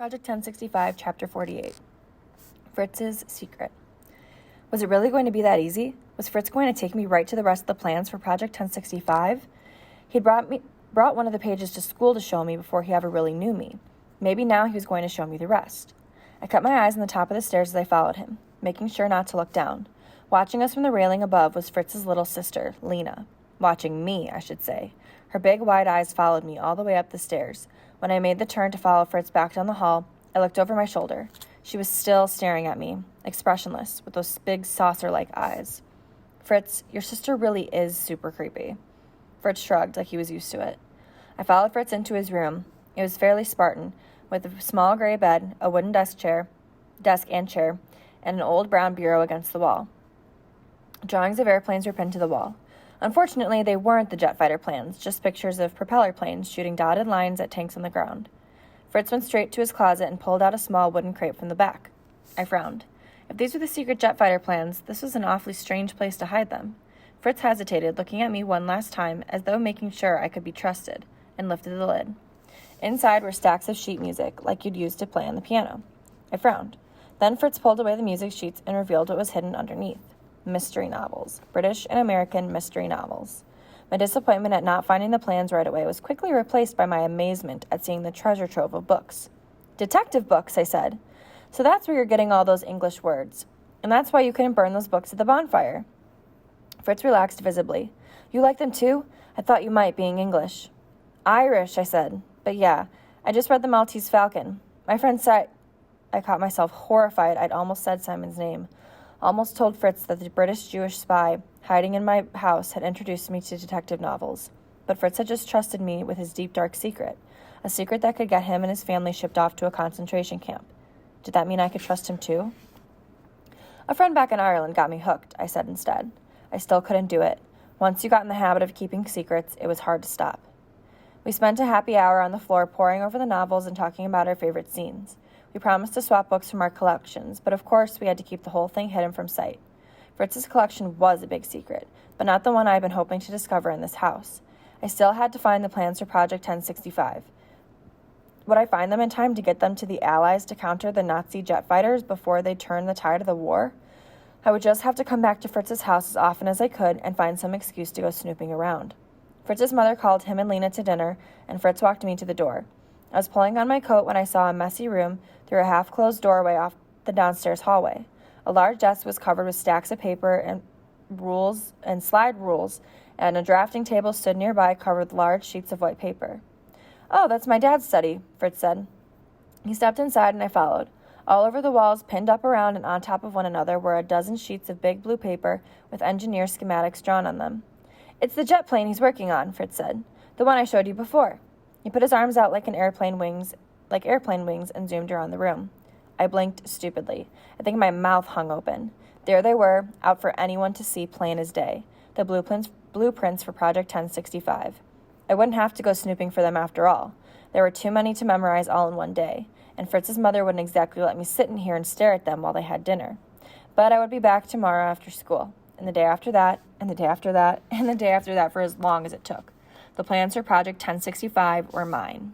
Project 1065, Chapter 48. Fritz's Secret. Was it really going to be that easy? Was Fritz going to take me right to the rest of the plans for Project 1065? He'd brought one of the pages to school to show me before he ever really knew me. Maybe now he was going to show me the rest. I kept my eyes on the top of the stairs as I followed him, making sure not to look down. Watching us from the railing above was Fritz's little sister, Lena. Watching me, I should say. Her big, wide eyes followed me all the way up the stairs. When I made the turn to follow Fritz back down the hall, I looked over my shoulder. She was still staring at me, expressionless, with those big saucer-like eyes. Fritz, your sister really is super creepy. Fritz shrugged like he was used to it. I followed Fritz into his room. It was fairly Spartan, with a small gray bed, a wooden desk and chair, and an old brown bureau against the wall. Drawings of airplanes were pinned to the wall. Unfortunately, they weren't the jet fighter plans, just pictures of propeller planes shooting dotted lines at tanks on the ground. Fritz went straight to his closet and pulled out a small wooden crate from the back. I frowned. If these were the secret jet fighter plans, this was an awfully strange place to hide them. Fritz hesitated, looking at me one last time, as though making sure I could be trusted, and lifted the lid. Inside were stacks of sheet music, like you'd use to play on the piano. I frowned. Then Fritz pulled away the music sheets and revealed what was hidden underneath. Mystery novels. British and American mystery novels. My disappointment at not finding the plans right away was quickly replaced by my amazement at seeing the treasure trove of books. Detective books, I said. So that's where you're getting all those English words. And that's why you couldn't burn those books at the bonfire. Fritz relaxed visibly. You like them too? I thought you might, being English. Irish, I said. But yeah, I just read The Maltese Falcon. My friend said... I caught myself horrified I'd almost said Simon's name. Almost told Fritz that the British Jewish spy hiding in my house had introduced me to detective novels. But Fritz had just trusted me with his deep, dark secret, a secret that could get him and his family shipped off to a concentration camp. Did that mean I could trust him too? A friend back in Ireland got me hooked, I said instead. I still couldn't do it. Once you got in the habit of keeping secrets, it was hard to stop. We spent a happy hour on the floor poring over the novels and talking about our favorite scenes. We promised to swap books from our collections, but of course we had to keep the whole thing hidden from sight. Fritz's collection was a big secret, but not the one I had been hoping to discover in this house. I still had to find the plans for Project 1065. Would I find them in time to get them to the Allies to counter the Nazi jet fighters before they turned the tide of the war? I would just have to come back to Fritz's house as often as I could and find some excuse to go snooping around. Fritz's mother called him and Lena to dinner, and Fritz walked me to the door. I was pulling on my coat when I saw a messy room through a half-closed doorway off the downstairs hallway. A large desk was covered with stacks of paper and rules and slide rules, and a drafting table stood nearby covered with large sheets of white paper. Oh, that's my dad's study, Fritz said. He stepped inside and I followed. All over the walls, pinned up around and on top of one another, were a dozen sheets of big blue paper with engineer schematics drawn on them. It's the jet plane he's working on, Fritz said. The one I showed you before. He put his arms out like airplane wings, and zoomed around the room. I blinked stupidly. I think my mouth hung open. There they were, out for anyone to see plain as day. The blueprints for Project 1065. I wouldn't have to go snooping for them after all. There were too many to memorize all in one day, and Fritz's mother wouldn't exactly let me sit in here and stare at them while they had dinner. But I would be back tomorrow after school, and the day after that, and the day after that, and the day after that for as long as it took. The plans for Project 1065 were mine.